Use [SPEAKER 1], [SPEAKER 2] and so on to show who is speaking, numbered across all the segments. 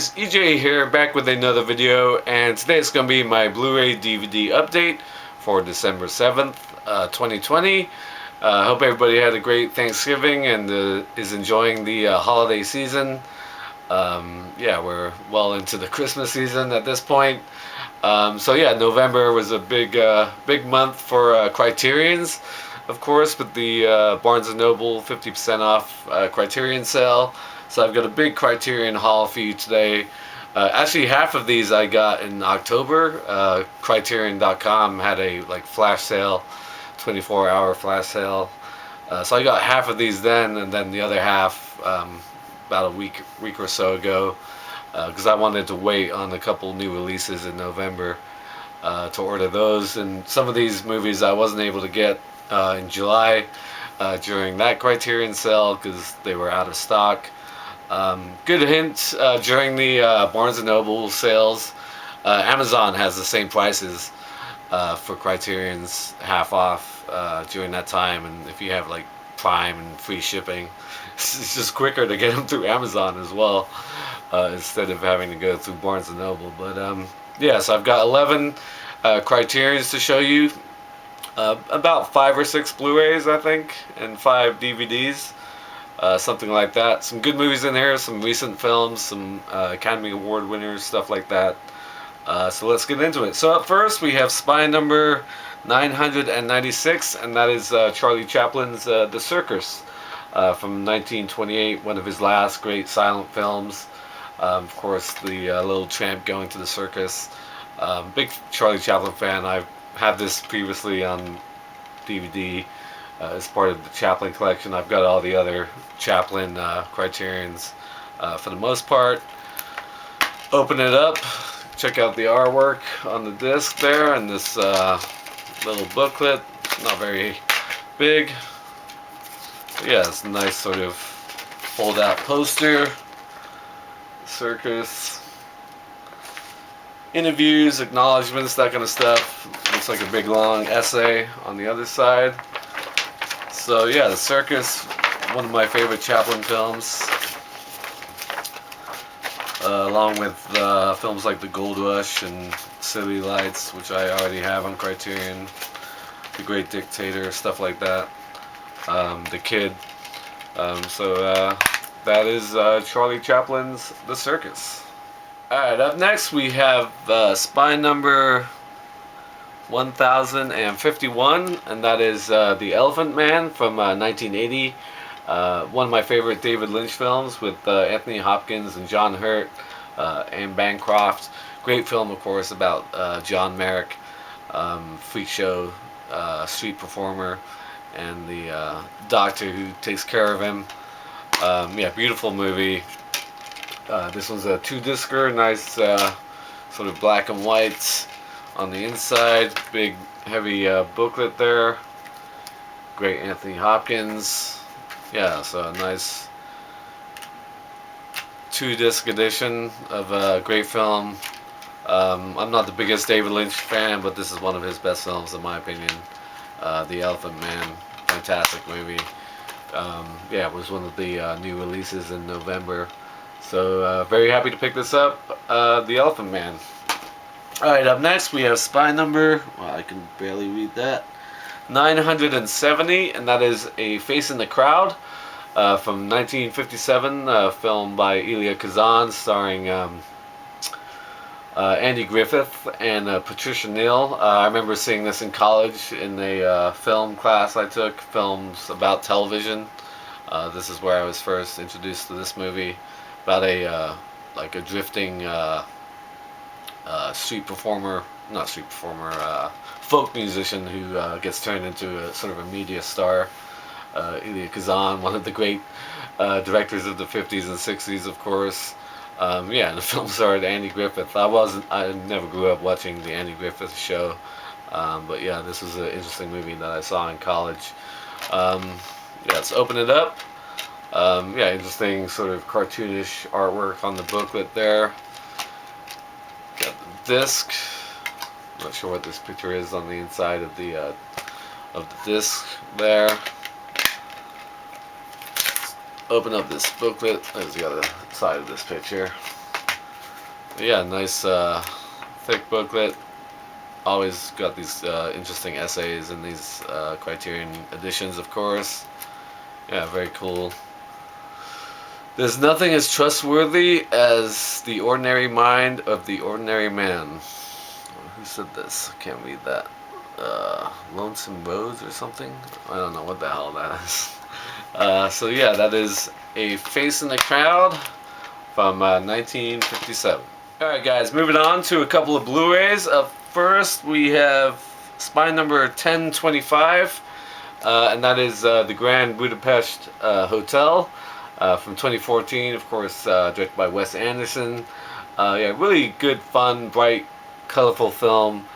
[SPEAKER 1] guys, EJ here, back with another video, and today it's going to be my Blu-ray DVD update for December 7th, 2020. Hope everybody had a great Thanksgiving and is enjoying the holiday season. Yeah, we're well into the Christmas season at this point. So yeah, November was a big month for Criterion's, of course, with the Barnes & Noble 50% off Criterion sale. So I've got a big Criterion haul for you today. Actually, half of these I got in October. Criterion.com had a flash sale, 24-hour flash sale. So I got half of these then, and then the other half about a week or so ago, because I wanted to wait on a couple new releases in November to order those. And some of these movies I wasn't able to get in July during that Criterion sale because they were out of stock. Good hint, during the Barnes & Noble sales, Amazon has the same prices for Criterion's half off during that time, and if you have Prime and free shipping, it's just quicker to get them through Amazon as well, instead of having to go through Barnes & Noble. But yeah, so I've got 11 Criterions to show you, about 5 or 6 Blu-rays I think, and 5 DVDs. Something like that. Some good movies in here, some recent films, some Academy Award winners, stuff like that. So let's get into it. So up first we have spy number 996, and that is Charlie Chaplin's The Circus from 1928, one of his last great silent films. Of course, the little tramp going to the circus. Big Charlie Chaplin fan. I've had this previously on DVD. As part of the Chaplin collection. I've got all the other Chaplin Criterions for the most part. Open it up, check out the artwork on the disc there, and this little booklet. Not very big. But yeah, it's a nice sort of fold out poster. Circus. Interviews, acknowledgements, that kind of stuff. Looks like a big long essay on the other side. So yeah, The Circus, one of my favorite Chaplin films, along with films like The Gold Rush and City Lights, which I already have on Criterion, The Great Dictator, stuff like that, The Kid. So that is Charlie Chaplin's The Circus. Alright, up next we have spy number 1051, and that is The Elephant Man from 1980. One of my favorite David Lynch films with Anthony Hopkins and John Hurt, and Bancroft. Great film, of course, about John Merrick, freak show street performer, and the doctor who takes care of him. Yeah, beautiful movie. This one's a 2-discer, nice sort of black and white. On the inside, big heavy booklet there. Great Anthony Hopkins. Yeah, so a nice 2-disc edition of a great film. I'm not the biggest David Lynch fan, but this is one of his best films in my opinion. The Elephant Man, fantastic movie. Yeah, it was one of the new releases in November. So very happy to pick this up, The Elephant Man. Alright, up next we have spy number, well, I can barely read that, 970, and that is A Face in the Crowd from 1957, film by Elia Kazan, starring Andy Griffith and Patricia Neal. I remember seeing this in college in a film class I took, films about television. This is where I was first introduced to this movie, about a drifting folk musician who gets turned into a sort of a media star. Elia Kazan, one of the great directors of the 50s and 60s, of course. Yeah, and the film starred Andy Griffith. I never grew up watching the Andy Griffith show, but yeah, this was an interesting movie that I saw in college. Yeah, let's open it up. Yeah, interesting sort of cartoonish artwork on the booklet there. Got the disc. I'm not sure what this picture is on the inside of the disc there. Open up this booklet. There's the other side of this picture. Yeah, nice thick booklet. Always got these interesting essays in these Criterion editions, of course. Yeah, very cool. There's nothing as trustworthy as the ordinary mind of the ordinary man. Who said this? I can't read that. Lonesome Rose or something? I don't know what the hell that is. So yeah, that is A Face in the Crowd from 1957. Alright guys, moving on to a couple of Blu-rays. Up first we have spine number 1025, and that is the Grand Budapest Hotel from 2014, of course, directed by Wes Anderson. Yeah, really good, fun, bright, colorful film,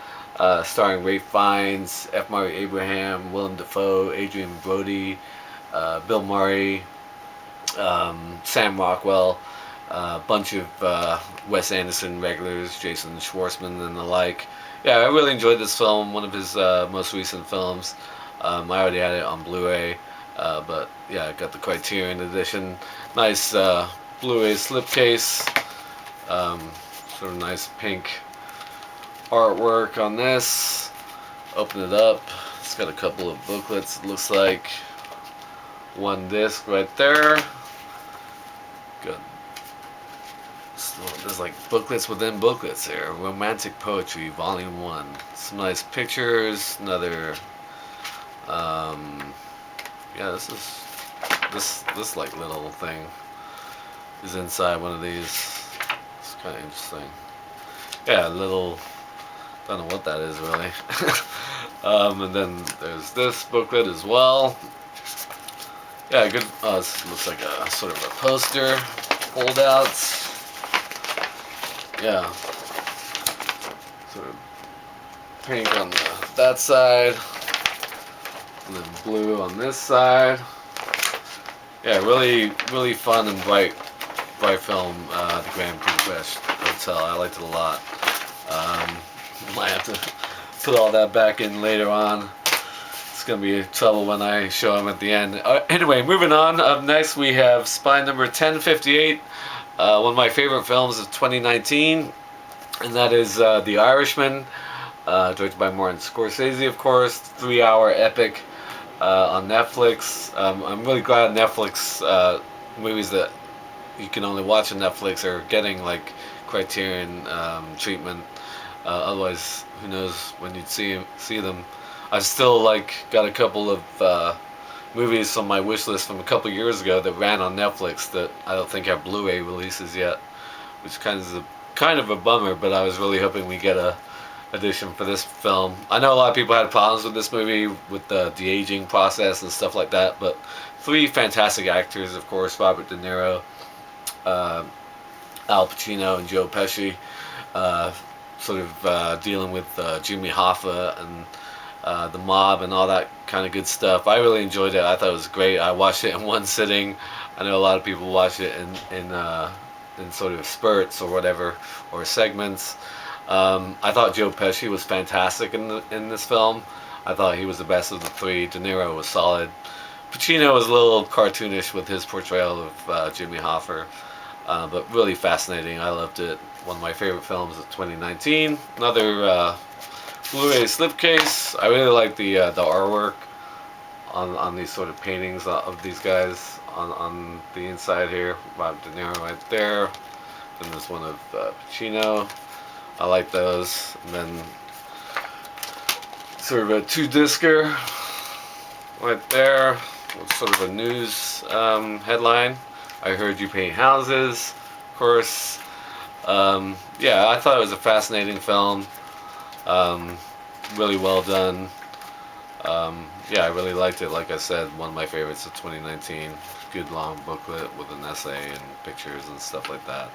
[SPEAKER 1] starring Ralph Fiennes, F. Murray Abraham, Willem Dafoe, Adrian Brody, Bill Murray, Sam Rockwell, a bunch of Wes Anderson regulars, Jason Schwartzman and the like. Yeah, I really enjoyed this film, one of his most recent films. I already had it on Blu-ray, but yeah, I got the Criterion edition. Nice Blu-ray slipcase, sort of nice pink artwork on this. Open it up. It's got a couple of booklets, it looks like. One disc right there. Good. So there's like booklets within booklets here. Romantic Poetry, Volume 1. Some nice pictures. Another. Yeah, this like little thing is inside one of these. It's kind of interesting. Yeah, little. Don't know what that is really. And then there's this booklet as well. Yeah, good. This looks like a sort of a poster, foldouts. Yeah, sort of pink on that side, and then blue on this side. Yeah, really, really fun and bright film. The Grand Budapest Hotel. I liked it a lot. Might have to put all that back in later on. It's gonna be trouble when I show them at the end. Anyway, moving on. Up next we have spine number 1058, one of my favorite films of 2019, and that is The Irishman, directed by Martin Scorsese, of course. 3-hour epic on Netflix. I'm really glad Netflix movies that you can only watch on Netflix are getting like Criterion treatment. Otherwise, who knows when you'd see them. I still got a couple of movies on my wish list from a couple of years ago that ran on Netflix that I don't think have Blu-ray releases yet, which kind of a bummer. But I was really hoping we get a edition for this film. I know a lot of people had problems with this movie with the de-aging process and stuff like that, but 3 fantastic actors, of course: Robert De Niro, Al Pacino, and Joe Pesci. Sort of dealing with Jimmy Hoffa and the mob and all that kind of good stuff. I really enjoyed it. I thought it was great. I watched it in one sitting. I know a lot of people watch it in sort of spurts or whatever, or segments. I thought Joe Pesci was fantastic in this film. I thought he was the best of the 3. De Niro was solid. Pacino was a little cartoonish with his portrayal of Jimmy Hoffa, but really fascinating. I loved it. One of my favorite films of 2019. Another Blu-ray slipcase. I really like the artwork on these sort of paintings of these guys on the inside here. Robert De Niro right there. Then there's one of Pacino. I like those. And then sort of a 2-discer right there with sort of a news headline. I heard you paint houses, of course. Yeah, I thought it was a fascinating film. Really well done. Yeah, I really liked it. Like I said, one of my favorites of 2019. Good long booklet with an essay and pictures and stuff like that.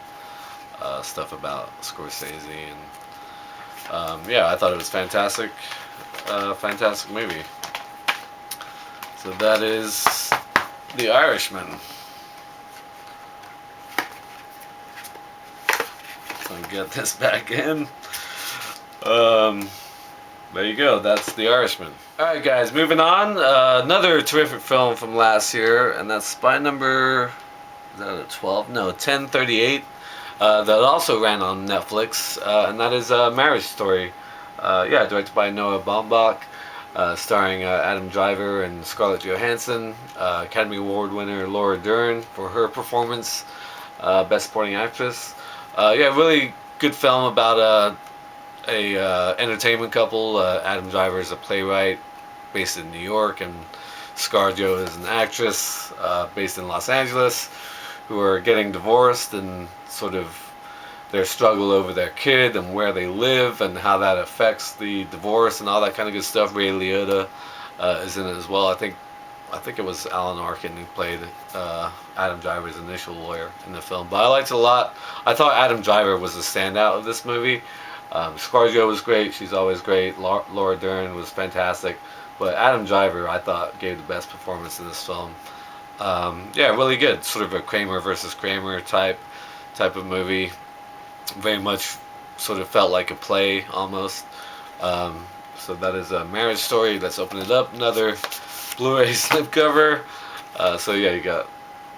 [SPEAKER 1] Stuff about Scorsese, and yeah, I thought it was fantastic. Fantastic movie. So that is The Irishman. Get this back in. There you go. That's The Irishman. Alright guys, moving on. Another terrific film from last year, and that's spine number, is that a 12? No, 1038. that also ran on Netflix, and that is Marriage Story. Yeah, directed by Noah Baumbach, starring Adam Driver and Scarlett Johansson, Academy Award winner Laura Dern for her performance, Best Supporting Actress. Yeah, really good film about a entertainment couple. Adam Driver is a playwright based in New York, and ScarJo is an actress based in Los Angeles, who are getting divorced, and sort of their struggle over their kid and where they live and how that affects the divorce and all that kind of good stuff. Ray Liotta is in it as well. I think it was Alan Arkin who played Adam Driver's initial lawyer in the film. But I liked it a lot. I thought Adam Driver was the standout of this movie. ScarJo was great. She's always great. Laura Dern was fantastic. But Adam Driver, I thought, gave the best performance in this film. Yeah, really good. Sort of a Kramer versus Kramer type of movie. Very much sort of felt like a play almost. So that is a Marriage Story. Let's open it up. Another Blu-ray slipcover. So yeah, you got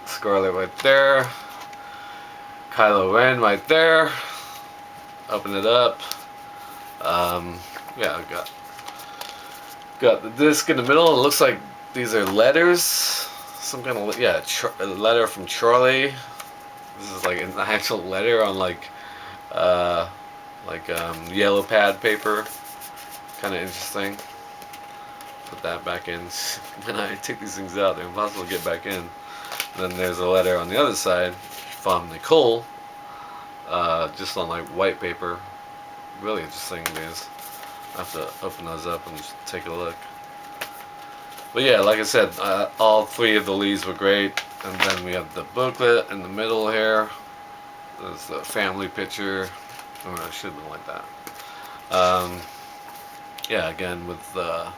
[SPEAKER 1] Scarlett right there. Kylo Ren right there. Open it up. Yeah, I got the disc in the middle. It looks like these are letters. Some kind of, yeah, a letter from Charlie. This is like an actual letter on like yellow pad paper. Kind of interesting. Put that back in. When I take these things out, they're impossible to get back in. And then there's a letter on the other side from Nicole, just on like white paper. Really interesting these. I have to open those up and just take a look. But yeah, like I said, all three of the leads were great. And then we have the booklet in the middle here. There's the family picture. Oh, it should have been like that. Yeah, again with the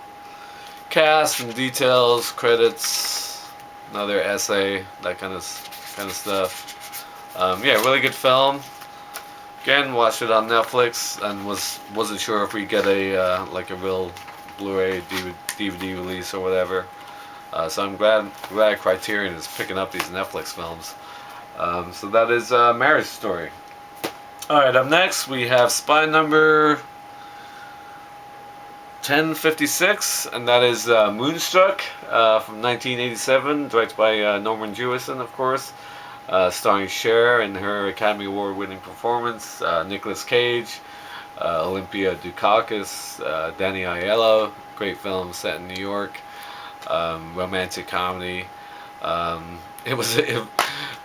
[SPEAKER 1] cast and details, credits, another essay, that kind of stuff. Yeah, really good film. Again, watched it on Netflix and wasn't sure if we'd get a like a real Blu-ray DVD release or whatever. So I'm glad Criterion is picking up these Netflix films. So that is Marriage Story. Alright, up next we have spy number 1056, and that is Moonstruck from 1987, directed by Norman Jewison, of course. Starring Cher in her Academy Award winning performance, Nicolas Cage, Olympia Dukakis, Danny Aiello. Great film set in New York. Romantic comedy. It was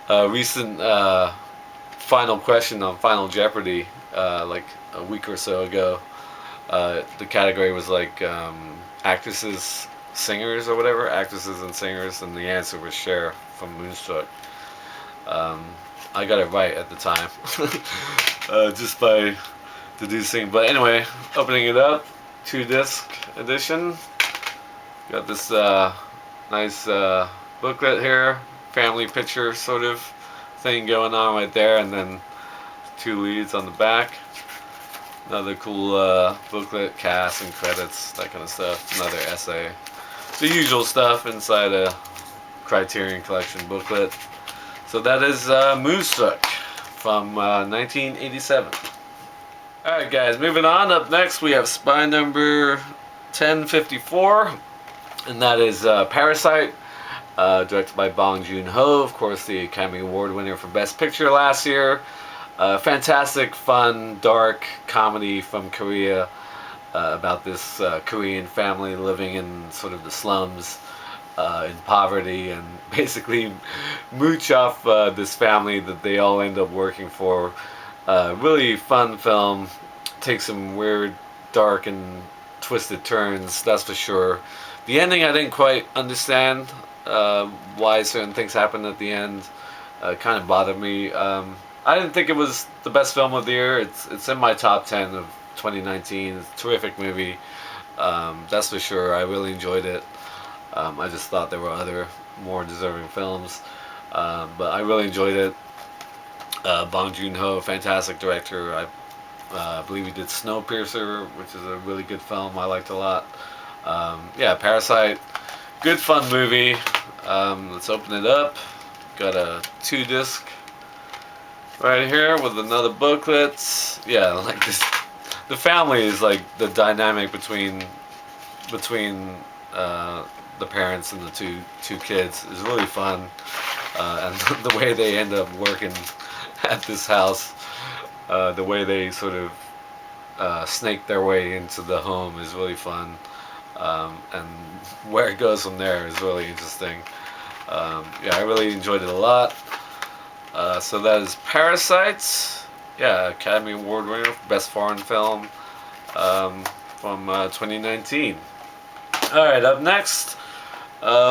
[SPEAKER 1] a recent final question on Final Jeopardy, like a week or so ago. The category was like actresses, singers, or whatever, actresses and singers, and the answer was Cher from Moonstruck. I got it right at the time, just by deducing. But anyway, opening it up, 2-disc edition. Got this nice booklet here, family picture sort of thing going on right there, and then 2 leads on the back. Another cool booklet, cast and credits, that kind of stuff. Another essay. The usual stuff inside a Criterion Collection booklet. So that is Moonstruck from 1987. Alright guys, moving on. Up next we have spy number 1054. And that is Parasite, directed by Bong Joon-ho. Of course, the Academy Award winner for Best Picture last year. Fantastic, fun, dark comedy from Korea about this Korean family living in sort of the slums in poverty, and basically mooch off this family that they all end up working for. Really fun film. Takes some weird, dark, and twisted turns, that's for sure. The ending I didn't quite understand why certain things happened at the end. Kind of bothered me. I didn't think it was the best film of the year. It's in my top 10 of 2019. It's a terrific movie. That's for sure. I really enjoyed it. I just thought there were other more deserving films. But I really enjoyed it. Bong Joon-ho, fantastic director. I believe he did Snowpiercer, which is a really good film I liked a lot. Yeah, Parasite, good fun movie. Let's open it up. Got a 2-disc right here with another booklet. Yeah, like this. The family is like the dynamic between the parents and the two kids is really fun, and the way they end up working at this house, the way they sort of snake their way into the home is really fun, and where it goes from there is really interesting. Yeah, I really enjoyed it a lot. So that is Parasite. Yeah, Academy Award winner for Best Foreign Film from 2019. Alright, up next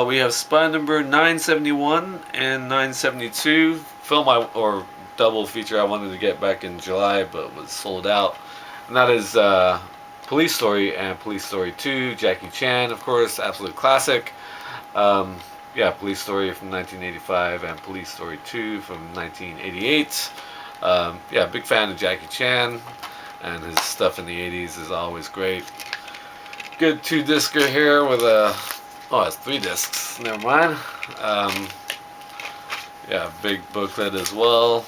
[SPEAKER 1] we have Spy number 971 and 972. Film or double feature I wanted to get back in July but was sold out. And that is Police Story and Police Story 2. Jackie Chan, of course, absolute classic. Yeah, Police Story from 1985 and Police Story 2 from 1988. Yeah, big fan of Jackie Chan, and his stuff in the 80s is always great. Good 2-discer here with a... Oh, it's 3 discs. Never mind. Yeah, big booklet as well.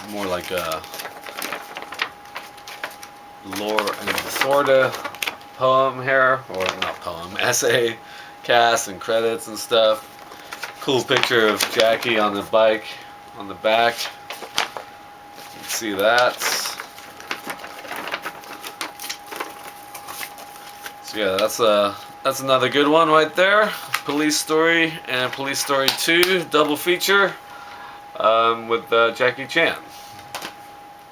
[SPEAKER 1] More like a lore and disorder poem here, or not poem, essay, cast and credits and stuff. Cool picture of Jackie on the bike on the back. You can see that. So yeah, that's another good one right there. Police Story and Police Story 2 double feature with Jackie Chan.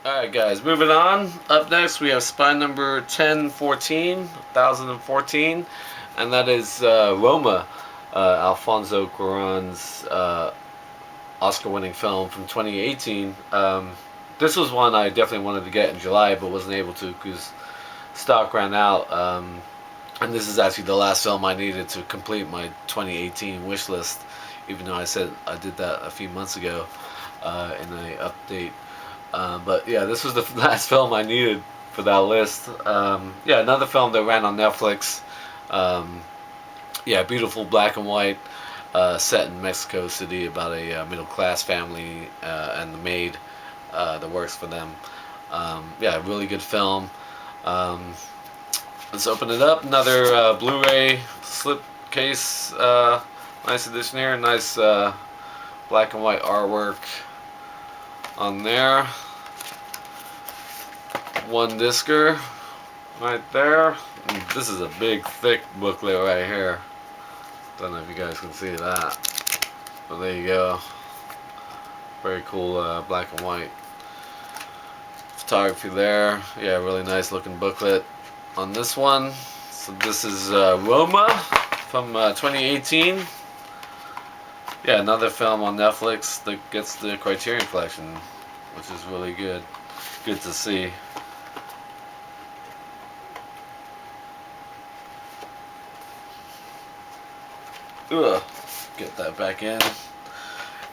[SPEAKER 1] Alright guys, moving on. Up next we have Spy number 1014, and that is Roma, Alfonso Cuarón's Oscar-winning film from 2018. This was one I definitely wanted to get in July, but wasn't able to because stock ran out. And this is actually the last film I needed to complete my 2018 wish list, even though I said I did that a few months ago in an update. But yeah, this was the last film I needed for that list. Yeah, another film that ran on Netflix. Yeah, beautiful black and white, set in Mexico City about a middle-class family and the maid that works for them. Yeah, really good film. Let's open it up. Another Blu-ray slipcase. Nice edition here. Nice black and white artwork on there. 1-discer right there. And this is a big, thick booklet right here. Don't know if you guys can see that, but there you go. Very cool black and white photography there. Yeah, really nice looking booklet on this one. So this is Roma from 2018. Yeah, another film on Netflix that gets the Criterion Collection, which is really good. Good to see. Ugh, get that back in.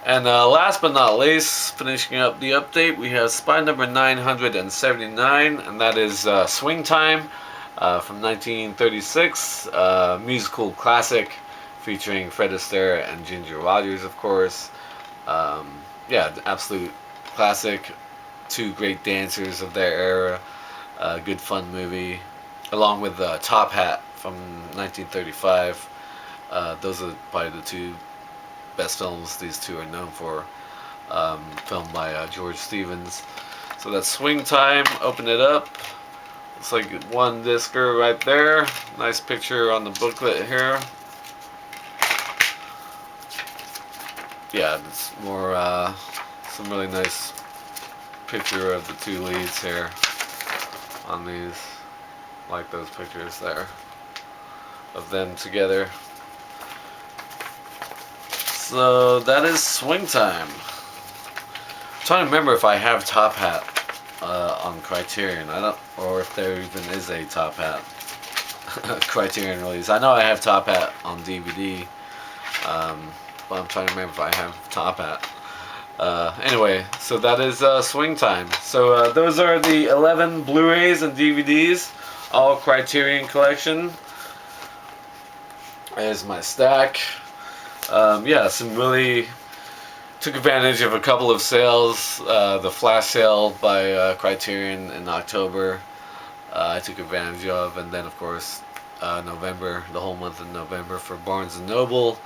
[SPEAKER 1] And last but not least, finishing up the update, we have Spy number 979, and that is Swing Time from 1936, musical classic featuring Fred Astaire and Ginger Rogers, of course. Yeah, absolute classic. Two great dancers of their era. Good fun movie, along with Top Hat from 1935. Those are probably the two best films these two are known for, filmed by George Stevens. So that's Swing Time. Open it up. Looks like 1-discer right there. Nice picture on the booklet here. Yeah, it's more some really nice picture of the two leads here on these. Like those pictures there of them together. So that is Swing Time. I'm trying to remember if I have Top Hat on Criterion. I don't, or if there even is a Top Hat Criterion release. I know I have Top Hat on DVD, but I'm trying to remember if I have Top Hat. Anyway, so that is Swing Time. So those are the 11 Blu-rays and DVDs, all Criterion Collection. There's my stack. Yeah, some really took advantage of a couple of sales. The flash sale by Criterion in October, I took advantage of, and then of course November, the whole month of November for Barnes and Noble.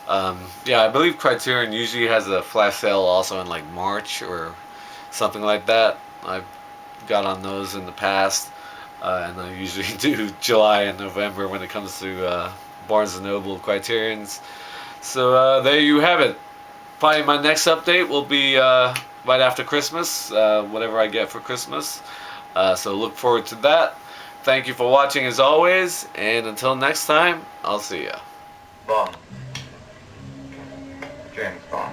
[SPEAKER 1] Yeah, I believe Criterion usually has a flash sale also in like March or something like that. I've got on those in the past, and I usually do July and November when it comes to Barnes and Noble Criterion's. So there you have it. Probably my next update will be right after Christmas, whatever I get for Christmas. So look forward to that. Thank you for watching as always, and until next time, I'll see ya.
[SPEAKER 2] Bond. James Bond.